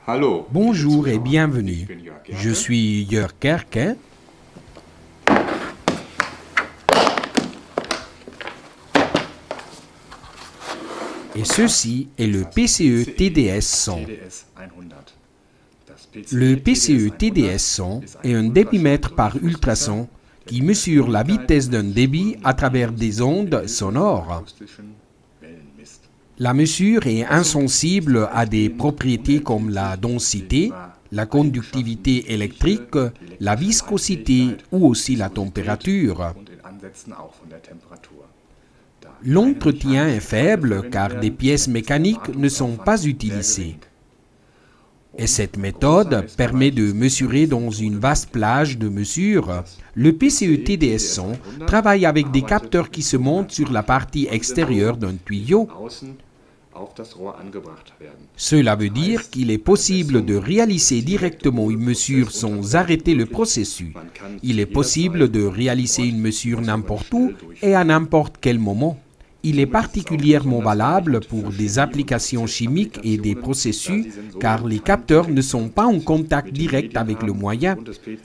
Hallo. Bonjour et bienvenue. Je suis Jörg Kerke. Et ceci est le PCE TDS 100. Le PCE TDS 100 est un débitmètre par ultrason qui mesure la vitesse d'un débit à travers des ondes sonores. La mesure est insensible à des propriétés comme la densité, la conductivité électrique, la viscosité ou aussi la température. L'entretien est faible car des pièces mécaniques ne sont pas utilisées. Et cette méthode permet de mesurer dans une vaste plage de mesures. Le PCE TDS 100 travaille avec des capteurs qui se montent sur la partie extérieure d'un tuyau. Cela veut dire qu'il est possible de réaliser directement une mesure sans arrêter le processus. Il est possible de réaliser une mesure n'importe où et à n'importe quel moment. Il est particulièrement valable pour des applications chimiques et des processus car les capteurs ne sont pas en contact direct avec le moyen.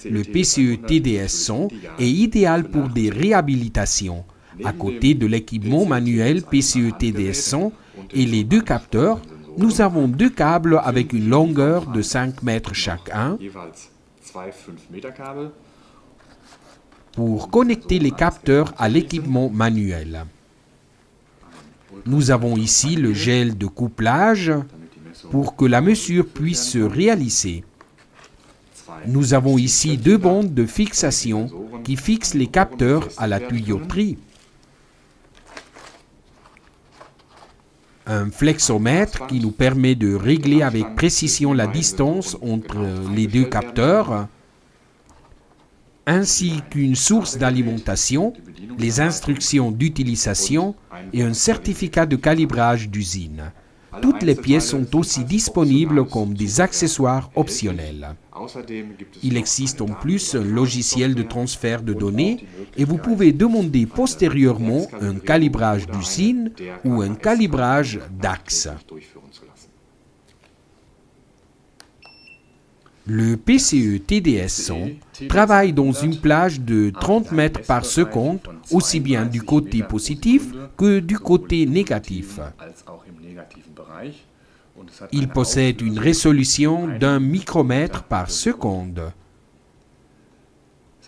Le PCE TDS 100 est idéal pour des réhabilitations. À côté de l'équipement manuel PCE TDS 100 et les deux capteurs, nous avons deux câbles avec une longueur de 5 mètres chacun pour connecter les capteurs à l'équipement manuel. Nous avons ici le gel de couplage pour que la mesure puisse se réaliser. Nous avons ici deux bandes de fixation qui fixent les capteurs à la tuyauterie. Un flexomètre qui nous permet de régler avec précision la distance entre les deux capteurs, ainsi qu'une source d'alimentation, les instructions d'utilisation et un certificat de calibrage d'usine. Toutes les pièces sont aussi disponibles comme des accessoires optionnels. Il existe en plus un logiciel de transfert de données et vous pouvez demander postérieurement un calibrage d'usine ou un calibrage d'axe. Le PCE TDS 100 travaille dans une plage de 30 mètres par seconde, aussi bien du côté positif que du côté négatif. Il possède une résolution d'1 micromètre par seconde.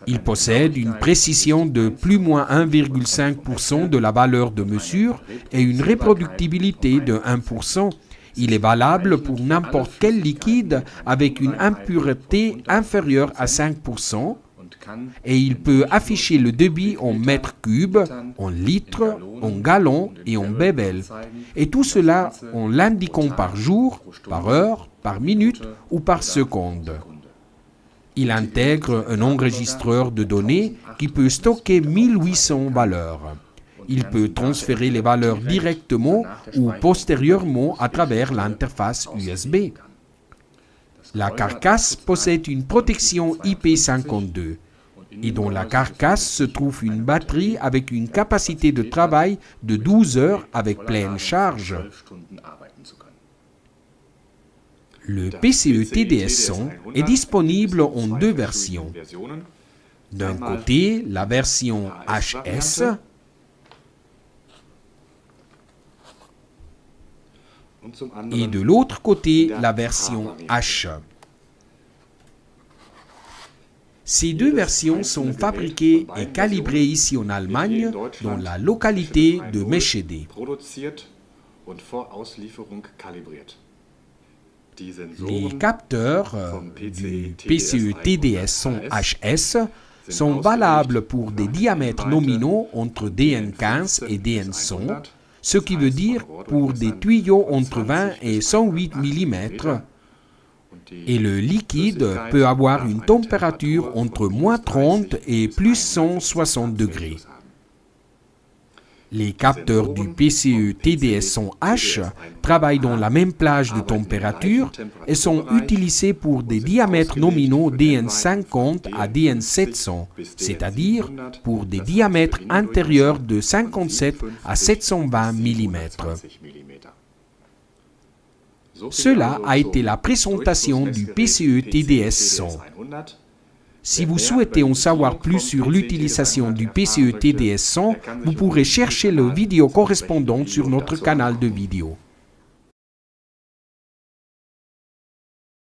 Il possède une précision de plus ou moins 1,5% de la valeur de mesure et une reproductibilité de 1%. Il est valable pour n'importe quel liquide avec une impureté inférieure à 5% et il peut afficher le débit en mètres cubes, en litres, en gallons et en bével. Et tout cela en l'indiquant par jour, par heure, par minute ou par seconde. Il intègre un enregistreur de données qui peut stocker 1800 valeurs. Il peut transférer les valeurs directement ou postérieurement à travers l'interface USB. La carcasse possède une protection IP52 et dans la carcasse se trouve une batterie avec une capacité de travail de 12 heures avec pleine charge. Le PCE TDS 100 est disponible en deux versions. D'un côté, la version HS, et de l'autre côté, la version H. Ces deux versions sont fabriquées et calibrées ici en Allemagne, dans la localité de Meschede. Les capteurs du PCE TDS 100 HS sont valables pour des diamètres nominaux entre DN15 et DN100, ce qui veut dire pour des tuyaux entre 20 et 108 mm, et le liquide peut avoir une température entre moins 30 et plus 160 degrés. Les capteurs du PCE TDS 100H travaillent dans la même plage de température et sont utilisés pour des diamètres nominaux DN50 à DN700, c'est-à-dire pour des diamètres intérieurs de 57 à 720 mm. Cela a été la présentation du PCE TDS 100. Si vous souhaitez en savoir plus sur l'utilisation du PCE TDS 100, vous pourrez chercher la vidéo correspondante sur notre canal de vidéo.